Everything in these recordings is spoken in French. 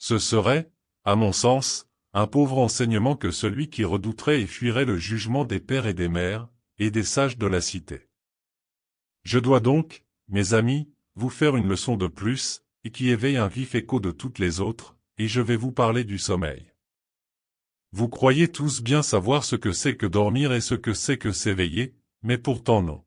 Ce serait, à mon sens, un pauvre enseignement que celui qui redouterait et fuirait le jugement des pères et des mères, et des sages de la cité. Je dois donc, mes amis, vous faire une leçon de plus, et qui éveille un vif écho de toutes les autres, et je vais vous parler du sommeil. Vous croyez tous bien savoir ce que c'est que dormir et ce que c'est que s'éveiller, mais pourtant non.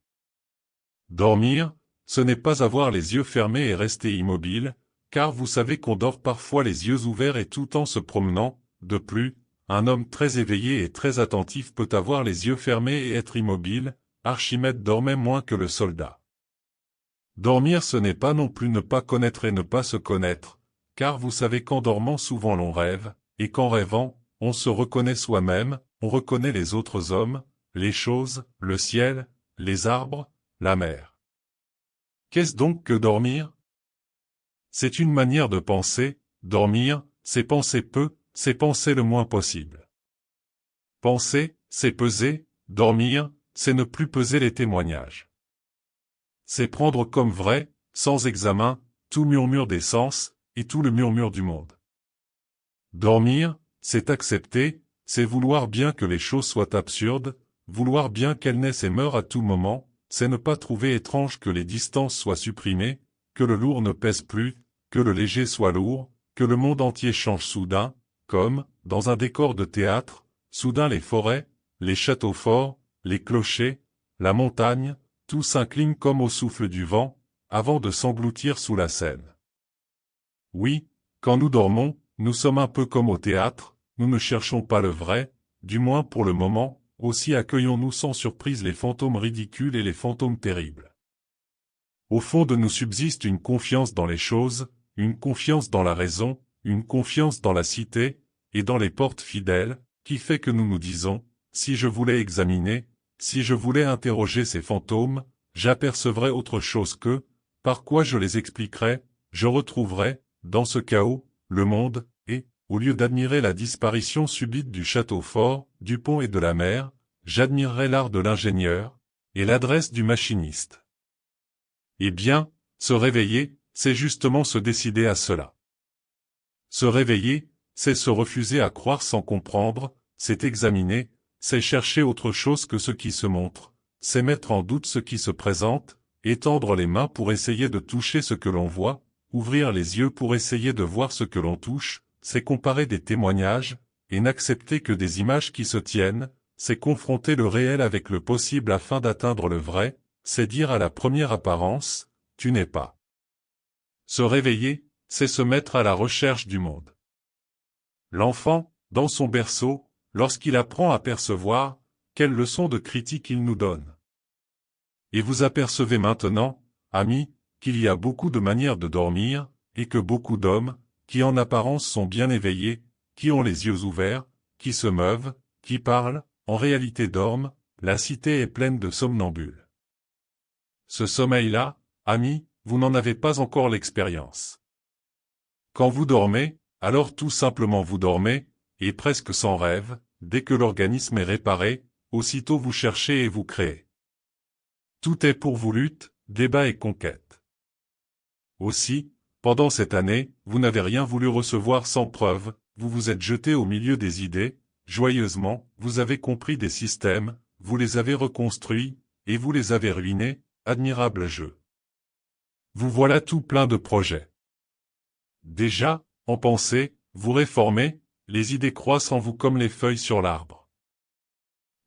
Dormir, ce n'est pas avoir les yeux fermés et rester immobile, car vous savez qu'on dort parfois les yeux ouverts et tout en se promenant. De plus, un homme très éveillé et très attentif peut avoir les yeux fermés et être immobile. Archimède dormait moins que le soldat. Dormir, ce n'est pas non plus ne pas connaître et ne pas se connaître, car vous savez qu'en dormant souvent l'on rêve, et qu'en rêvant, on se reconnaît soi-même, on reconnaît les autres hommes, les choses, le ciel, les arbres, la mer. Qu'est-ce donc que dormir? C'est une manière de penser. Dormir, c'est penser peu, c'est penser le moins possible. Penser, c'est peser. Dormir, c'est ne plus peser les témoignages. C'est prendre comme vrai, sans examen, tout murmure des sens, et tout le murmure du monde. Dormir, c'est accepter, c'est vouloir bien que les choses soient absurdes, vouloir bien qu'elles naissent et meurent à tout moment, c'est ne pas trouver étrange que les distances soient supprimées, que le lourd ne pèse plus, que le léger soit lourd, que le monde entier change soudain, comme, dans un décor de théâtre, soudain les forêts, les châteaux forts, les clochers, la montagne, tout s'incline comme au souffle du vent, avant de s'engloutir sous la scène. Oui, quand nous dormons, nous sommes un peu comme au théâtre, nous ne cherchons pas le vrai, du moins pour le moment, aussi accueillons-nous sans surprise les fantômes ridicules et les fantômes terribles. Au fond de nous subsiste une confiance dans les choses, une confiance dans la raison, une confiance dans la cité, et dans les portes fidèles, qui fait que nous nous disons, si je voulais examiner, si je voulais interroger ces fantômes, j'apercevrais autre chose que, par quoi je les expliquerais, je retrouverais, dans ce chaos, le monde, et, au lieu d'admirer la disparition subite du château fort, du pont et de la mer, j'admirerais l'art de l'ingénieur, et l'adresse du machiniste. Eh bien, se réveiller, c'est justement se décider à cela. Se réveiller, c'est se refuser à croire sans comprendre, c'est examiner, c'est chercher autre chose que ce qui se montre, c'est mettre en doute ce qui se présente, étendre les mains pour essayer de toucher ce que l'on voit, ouvrir les yeux pour essayer de voir ce que l'on touche, c'est comparer des témoignages, et n'accepter que des images qui se tiennent, c'est confronter le réel avec le possible afin d'atteindre le vrai, c'est dire à la première apparence, tu n'es pas. Se réveiller, c'est se mettre à la recherche du monde. L'enfant, dans son berceau, lorsqu'il apprend à percevoir, quelle leçon de critique il nous donne. Et vous apercevez maintenant, amis, qu'il y a beaucoup de manières de dormir, et que beaucoup d'hommes, qui en apparence sont bien éveillés, qui ont les yeux ouverts, qui se meuvent, qui parlent, en réalité dorment, la cité est pleine de somnambules. Ce sommeil-là, amis, vous n'en avez pas encore l'expérience. Quand vous dormez, alors tout simplement vous dormez, et presque sans rêve, dès que l'organisme est réparé, aussitôt vous cherchez et vous créez. Tout est pour vous lutte, débat et conquête. Aussi, pendant cette année, vous n'avez rien voulu recevoir sans preuve, vous vous êtes jeté au milieu des idées, joyeusement, vous avez compris des systèmes, vous les avez reconstruits, et vous les avez ruinés, admirable jeu. Vous voilà tout plein de projets. Déjà, en pensée, vous réformez, les idées croissent en vous comme les feuilles sur l'arbre.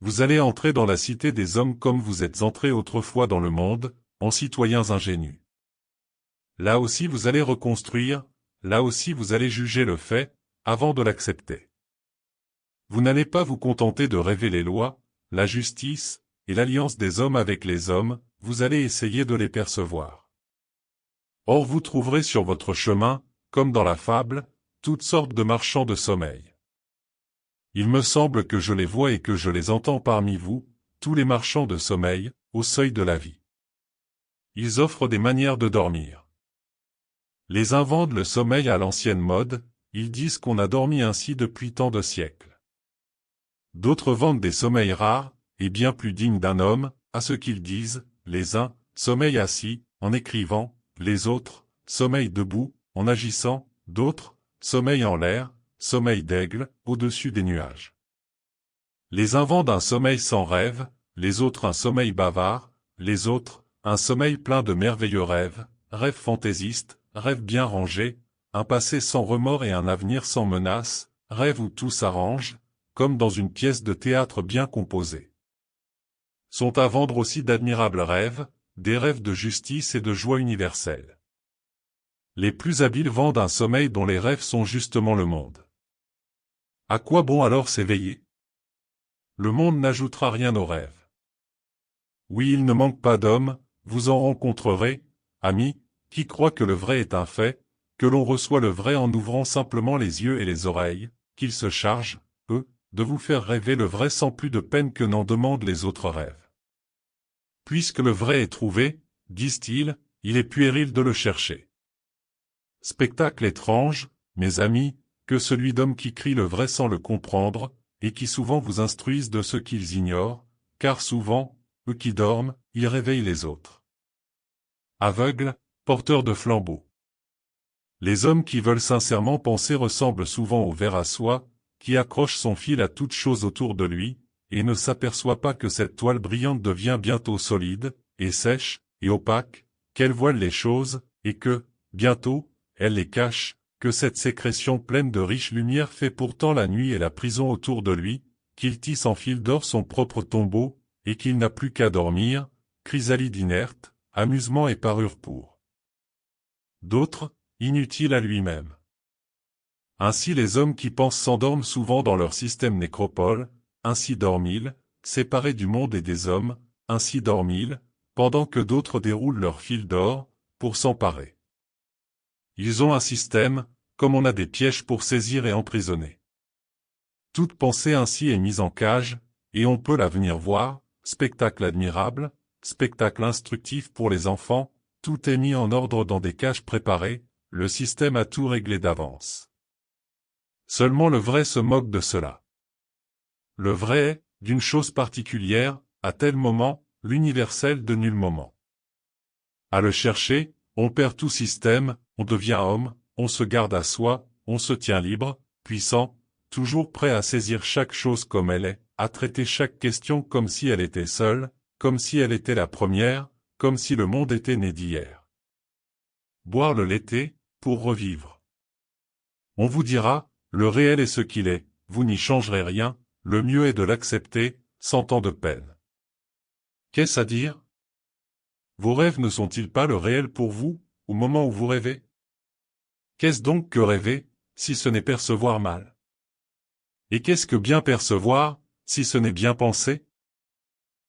Vous allez entrer dans la cité des hommes comme vous êtes entrés autrefois dans le monde, en citoyens ingénus. Là aussi vous allez reconstruire, là aussi vous allez juger le fait, avant de l'accepter. Vous n'allez pas vous contenter de rêver les lois, la justice, et l'alliance des hommes avec les hommes, vous allez essayer de les percevoir. Or vous trouverez sur votre chemin, comme dans la fable, toutes sortes de marchands de sommeil. Il me semble que je les vois et que je les entends parmi vous, tous les marchands de sommeil, au seuil de la vie. Ils offrent des manières de dormir. Les uns vendent le sommeil à l'ancienne mode, ils disent qu'on a dormi ainsi depuis tant de siècles. D'autres vendent des sommeils rares, et bien plus dignes d'un homme, à ce qu'ils disent, les uns, sommeil assis, en écrivant, les autres, sommeil debout, en agissant, d'autres, sommeil en l'air, sommeil d'aigle, au-dessus des nuages. Les uns vendent un sommeil sans rêve, les autres un sommeil bavard, les autres, un sommeil plein de merveilleux rêves, rêves fantaisistes, rêves bien rangés, un passé sans remords et un avenir sans menace, rêves où tout s'arrange, comme dans une pièce de théâtre bien composée. Sont à vendre aussi d'admirables rêves, des rêves de justice et de joie universelle. Les plus habiles vendent un sommeil dont les rêves sont justement le monde. À quoi bon alors s'éveiller? Le monde n'ajoutera rien aux rêves. Oui, il ne manque pas d'hommes, vous en rencontrerez, amis, qui croient que le vrai est un fait, que l'on reçoit le vrai en ouvrant simplement les yeux et les oreilles, qu'ils se chargent, eux, de vous faire rêver le vrai sans plus de peine que n'en demandent les autres rêves. Puisque le vrai est trouvé, disent-ils, il est puéril de le chercher. Spectacle étrange, mes amis, que celui d'hommes qui crient le vrai sans le comprendre, et qui souvent vous instruisent de ce qu'ils ignorent, car souvent, eux qui dorment, ils réveillent les autres. Aveugles, porteurs de flambeaux. Les hommes qui veulent sincèrement penser ressemblent souvent au ver à soie, qui accroche son fil à toute chose autour de lui, et ne s'aperçoit pas que cette toile brillante devient bientôt solide, et sèche, et opaque, qu'elle voile les choses, et que, bientôt, elle les cache, que cette sécrétion pleine de riches lumières fait pourtant la nuit et la prison autour de lui, qu'il tisse en fil d'or son propre tombeau, et qu'il n'a plus qu'à dormir, chrysalide inerte, amusement et parure pour d'autres, inutiles à lui-même. Ainsi les hommes qui pensent s'endorment souvent dans leur système nécropole, ainsi dorment-ils, séparés du monde et des hommes, ainsi dorment-ils, pendant que d'autres déroulent leur fil d'or, pour s'emparer. Ils ont un système, comme on a des pièges pour saisir et emprisonner. Toute pensée ainsi est mise en cage, et on peut la venir voir, spectacle admirable, spectacle instructif pour les enfants, tout est mis en ordre dans des cages préparées, le système a tout réglé d'avance. Seulement le vrai se moque de cela. Le vrai est, d'une chose particulière, à tel moment, l'universel de nul moment. À le chercher, on perd tout système, on devient homme, on se garde à soi, on se tient libre, puissant, toujours prêt à saisir chaque chose comme elle est, à traiter chaque question comme si elle était seule, comme si elle était la première, comme si le monde était né d'hier. Boire le laité, pour revivre. On vous dira, le réel est ce qu'il est, vous n'y changerez rien, le mieux est de l'accepter, sans tant de peine. Qu'est-ce à dire? Vos rêves ne sont-ils pas le réel pour vous, au moment où vous rêvez? Qu'est-ce donc que rêver, si ce n'est percevoir mal? Et qu'est-ce que bien percevoir, si ce n'est bien penser?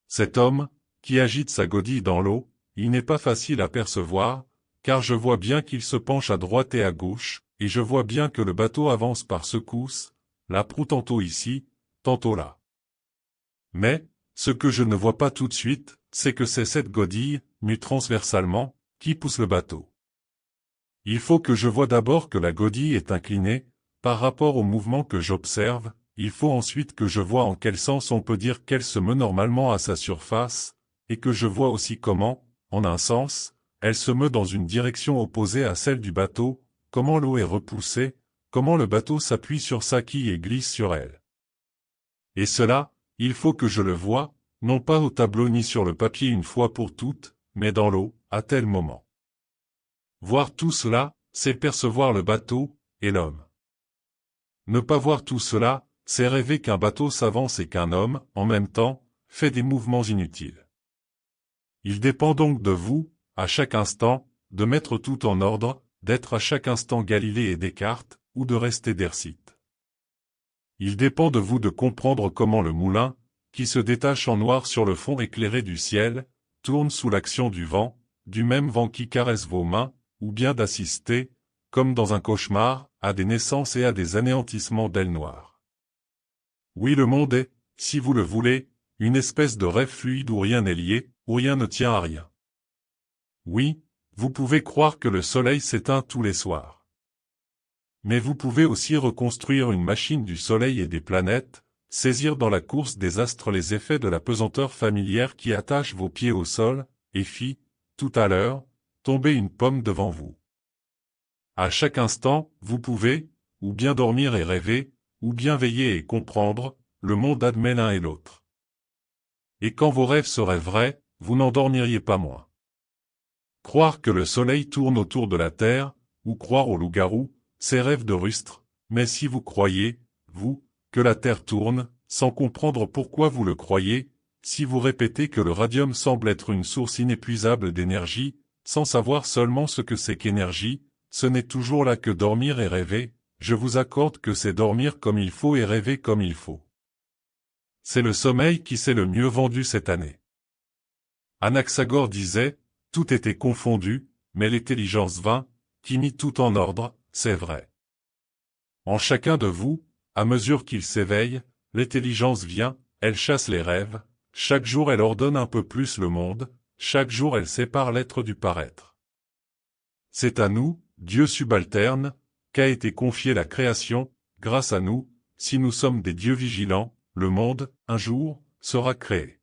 Cet homme, qui agite sa godille dans l'eau, il n'est pas facile à percevoir, car je vois bien qu'il se penche à droite et à gauche, et je vois bien que le bateau avance par secousses, la proue tantôt ici, tantôt là. Mais, ce que je ne vois pas tout de suite, c'est que c'est cette godille, mue transversalement, qui pousse le bateau. Il faut que je voie d'abord que la godille est inclinée, par rapport au mouvement que j'observe, il faut ensuite que je voie en quel sens on peut dire qu'elle se meut normalement à sa surface, et que je vois aussi comment, en un sens, elle se meut dans une direction opposée à celle du bateau, comment l'eau est repoussée, comment le bateau s'appuie sur sa quille et glisse sur elle. Et cela, il faut que je le voie, non pas au tableau ni sur le papier une fois pour toutes, mais dans l'eau, à tel moment. Voir tout cela, c'est percevoir le bateau, et l'homme. Ne pas voir tout cela, c'est rêver qu'un bateau s'avance et qu'un homme, en même temps, fait des mouvements inutiles. Il dépend donc de vous, à chaque instant, de mettre tout en ordre, d'être à chaque instant Galilée et Descartes, ou de rester Dercite. Il dépend de vous de comprendre comment le moulin, qui se détache en noir sur le fond éclairé du ciel, tourne sous l'action du vent, du même vent qui caresse vos mains, ou bien d'assister, comme dans un cauchemar, à des naissances et à des anéantissements d'ailes noires. Oui, le monde est, si vous le voulez, une espèce de rêve fluide où rien n'est lié, où rien ne tient à rien. Oui, vous pouvez croire que le soleil s'éteint tous les soirs. Mais vous pouvez aussi reconstruire une machine du soleil et des planètes, saisir dans la course des astres les effets de la pesanteur familière qui attache vos pieds au sol, et fit, tout à l'heure, tomber une pomme devant vous. À chaque instant, vous pouvez, ou bien dormir et rêver, ou bien veiller et comprendre, le monde admet l'un et l'autre. Et quand vos rêves seraient vrais, vous n'en dormiriez pas moins. Croire que le soleil tourne autour de la terre, ou croire au loup-garou, c'est rêve de rustre, mais si vous croyez, vous, que la terre tourne, sans comprendre pourquoi vous le croyez, si vous répétez que le radium semble être une source inépuisable d'énergie, sans savoir seulement ce que c'est qu'énergie, ce n'est toujours là que dormir et rêver, je vous accorde que c'est dormir comme il faut et rêver comme il faut. C'est le sommeil qui s'est le mieux vendu cette année. Anaxagore disait, tout était confondu, mais l'intelligence vint, qui mit tout en ordre, c'est vrai. En chacun de vous, à mesure qu'il s'éveille, l'intelligence vient, elle chasse les rêves, chaque jour elle ordonne un peu plus le monde, chaque jour elle sépare l'être du paraître. C'est à nous, Dieu subalterne, qu'a été confiée la création, grâce à nous, si nous sommes des dieux vigilants, le monde, un jour, sera créé.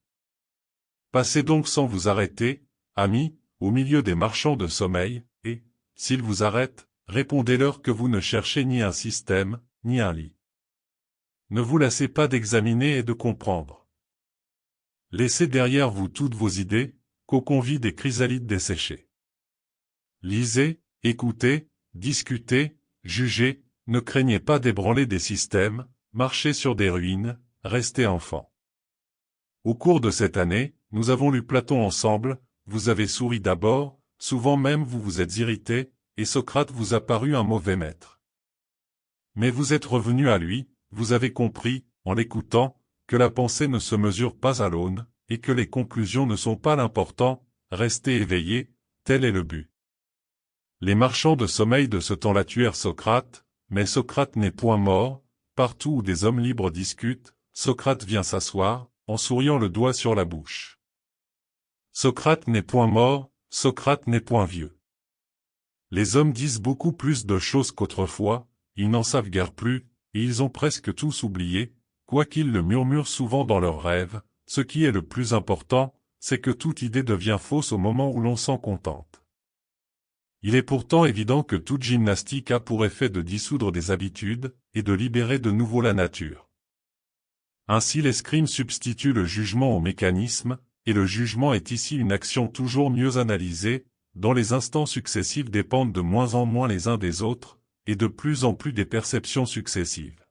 Passez donc sans vous arrêter, amis, au milieu des marchands de sommeil, et, s'ils vous arrêtent, répondez-leur que vous ne cherchez ni un système, ni un lit. Ne vous lassez pas d'examiner et de comprendre. Laissez derrière vous toutes vos idées, cocons vides et chrysalides desséchés. Lisez, écoutez, discutez, jugez, ne craignez pas d'ébranler des systèmes, marchez sur des ruines, restez enfant. Au cours de cette année, nous avons lu Platon ensemble, vous avez souri d'abord, souvent même vous vous êtes irrité, et Socrate vous a paru un mauvais maître. Mais vous êtes revenu à lui, vous avez compris, en l'écoutant, que la pensée ne se mesure pas à l'aune, et que les conclusions ne sont pas l'important, restez éveillés, tel est le but. Les marchands de sommeil de ce temps-là tuèrent Socrate, mais Socrate n'est point mort, partout où des hommes libres discutent, Socrate vient s'asseoir, en souriant le doigt sur la bouche. Socrate n'est point mort, Socrate n'est point vieux. Les hommes disent beaucoup plus de choses qu'autrefois, ils n'en savent guère plus, et ils ont presque tous oublié, quoiqu'ils le murmurent souvent dans leurs rêves, ce qui est le plus important, c'est que toute idée devient fausse au moment où l'on s'en contente. Il est pourtant évident que toute gymnastique a pour effet de dissoudre des habitudes, et de libérer de nouveau la nature. Ainsi l'escrime substitue le jugement au mécanisme, et le jugement est ici une action toujours mieux analysée, dont les instants successifs dépendent de moins en moins les uns des autres, et de plus en plus des perceptions successives.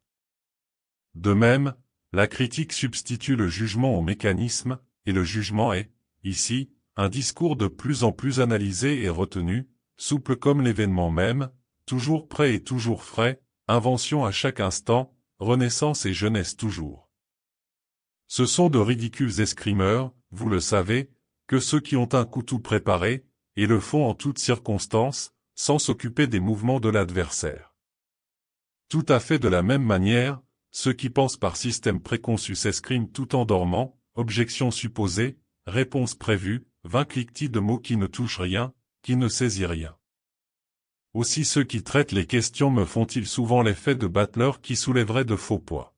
De même, la critique substitue le jugement au mécanisme, et le jugement est, ici, un discours de plus en plus analysé et retenu, souple comme l'événement même, toujours prêt et toujours frais, invention à chaque instant, renaissance et jeunesse toujours. Ce sont de ridicules escrimeurs, vous le savez, que ceux qui ont un coup tout préparé, et le font en toutes circonstances, sans s'occuper des mouvements de l'adversaire. Tout à fait de la même manière, ceux qui pensent par système préconçu s'escriment tout en dormant, objection supposée, réponse prévue, vain cliquetis de mots qui ne touchent rien, qui ne saisit rien. Aussi ceux qui traitent les questions me font-ils souvent l'effet de battleurs qui soulèveraient de faux poids.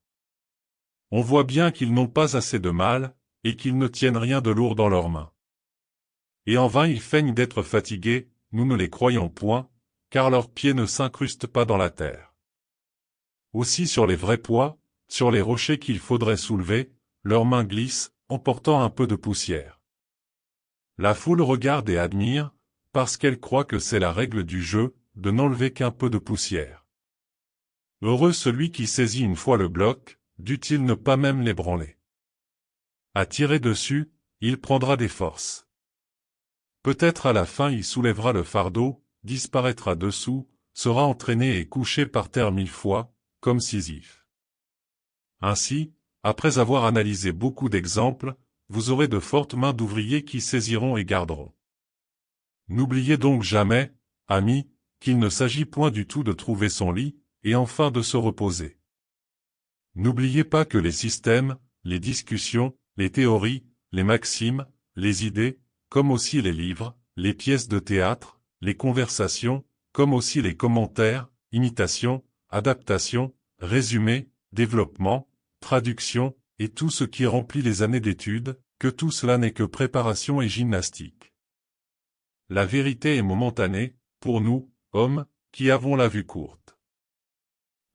On voit bien qu'ils n'ont pas assez de mal, et qu'ils ne tiennent rien de lourd dans leurs mains. Et en vain ils feignent d'être fatigués, nous ne les croyons point, car leurs pieds ne s'incrustent pas dans la terre. Aussi sur les vrais poids, sur les rochers qu'il faudrait soulever, leurs mains glissent, emportant un peu de poussière. La foule regarde et admire, parce qu'elle croit que c'est la règle du jeu, de n'enlever qu'un peu de poussière. Heureux celui qui saisit une fois le bloc, dût-il ne pas même l'ébranler. À tirer dessus, il prendra des forces. Peut-être à la fin il soulèvera le fardeau, disparaîtra dessous, sera entraîné et couché par terre 1000 fois, comme Sisyphe. Ainsi, après avoir analysé beaucoup d'exemples, vous aurez de fortes mains d'ouvriers qui saisiront et garderont. N'oubliez donc jamais, amis, qu'il ne s'agit point du tout de trouver son lit, et enfin de se reposer. N'oubliez pas que les systèmes, les discussions, les théories, les maximes, les idées, comme aussi les livres, les pièces de théâtre, les conversations, comme aussi les commentaires, imitations, adaptations, résumés, développement, traduction, et tout ce qui remplit les années d'études, que tout cela n'est que préparation et gymnastique. La vérité est momentanée, pour nous, hommes, qui avons la vue courte.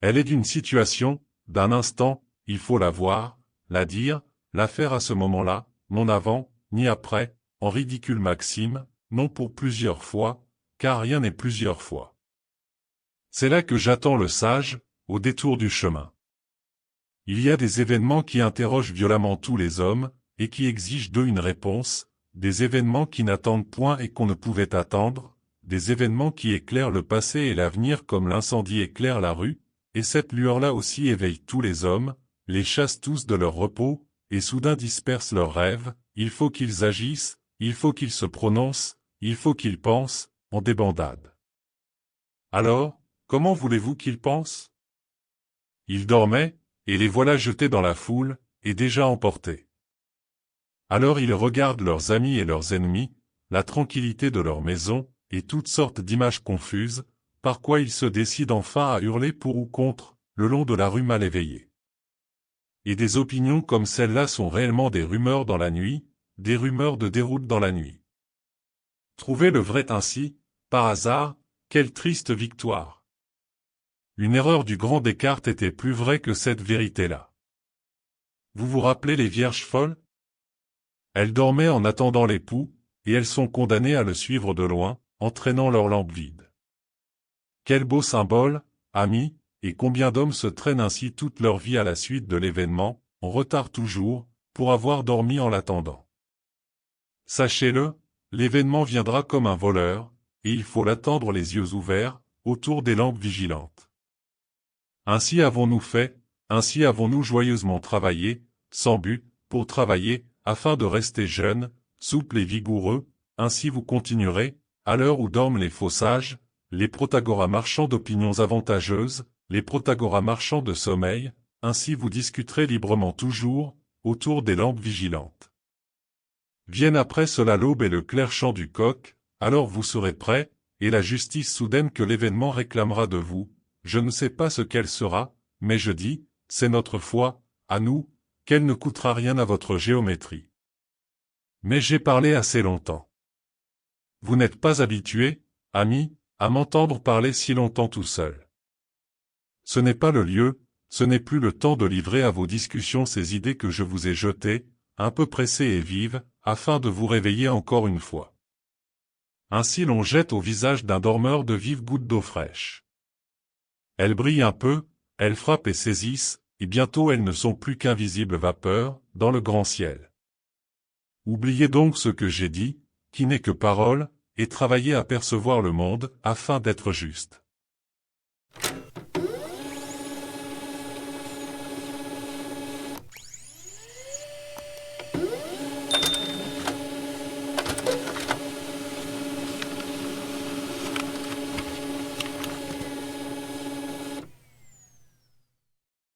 Elle est d'une situation, d'un instant, il faut la voir, la dire, la faire à ce moment-là, non avant, ni après, en ridicule maxime, non pour plusieurs fois, car rien n'est plusieurs fois. C'est là que j'attends le sage, au détour du chemin. Il y a des événements qui interrogent violemment tous les hommes, et qui exigent d'eux une réponse, des événements qui n'attendent point et qu'on ne pouvait attendre, des événements qui éclairent le passé et l'avenir comme l'incendie éclaire la rue, et cette lueur-là aussi éveille tous les hommes, les chasse tous de leur repos, et soudain disperse leurs rêves, il faut qu'ils agissent, il faut qu'ils se prononcent, il faut qu'ils pensent, en débandade. Alors, comment voulez-vous qu'ils pensent? Ils dormaient, et les voilà jetés dans la foule, et déjà emportés. Alors ils regardent leurs amis et leurs ennemis, la tranquillité de leur maison, et toutes sortes d'images confuses, par quoi ils se décident enfin à hurler pour ou contre, le long de la rue mal éveillée. Et des opinions comme celle-là sont réellement des rumeurs dans la nuit, des rumeurs de déroute dans la nuit. Trouver le vrai ainsi, par hasard, quelle triste victoire! Une erreur du grand Descartes était plus vraie que cette vérité-là. Vous vous rappelez les vierges folles? Elles dormaient en attendant l'époux, et elles sont condamnées à le suivre de loin, entraînant leur lampe vide. Quel beau symbole, amis, et combien d'hommes se traînent ainsi toute leur vie à la suite de l'événement, en retard toujours, pour avoir dormi en l'attendant. Sachez-le, l'événement viendra comme un voleur, et il faut l'attendre les yeux ouverts, autour des lampes vigilantes. Ainsi avons-nous fait, ainsi avons-nous joyeusement travaillé, sans but, pour travailler, afin de rester jeunes, souples et vigoureux, ainsi vous continuerez, à l'heure où dorment les faux sages, les protagoras marchands d'opinions avantageuses, les protagoras marchands de sommeil, ainsi vous discuterez librement toujours, autour des lampes vigilantes. Vienne après cela l'aube et le clair chant du coq, alors vous serez prêts, et la justice soudaine que l'événement réclamera de vous, je ne sais pas ce qu'elle sera, mais je dis, c'est notre foi, à nous, qu'elle ne coûtera rien à votre géométrie. Mais j'ai parlé assez longtemps. Vous n'êtes pas habitués, amis, à m'entendre parler si longtemps tout seul. Ce n'est pas le lieu, ce n'est plus le temps de livrer à vos discussions ces idées que je vous ai jetées, un peu pressées et vives, afin de vous réveiller encore une fois. Ainsi l'on jette au visage d'un dormeur de vives gouttes d'eau fraîche. Elles brillent un peu, elles frappent et saisissent, et bientôt elles ne sont plus qu'invisibles vapeurs, dans le grand ciel. Oubliez donc ce que j'ai dit, qui n'est que parole, et travaillez à percevoir le monde, afin d'être juste.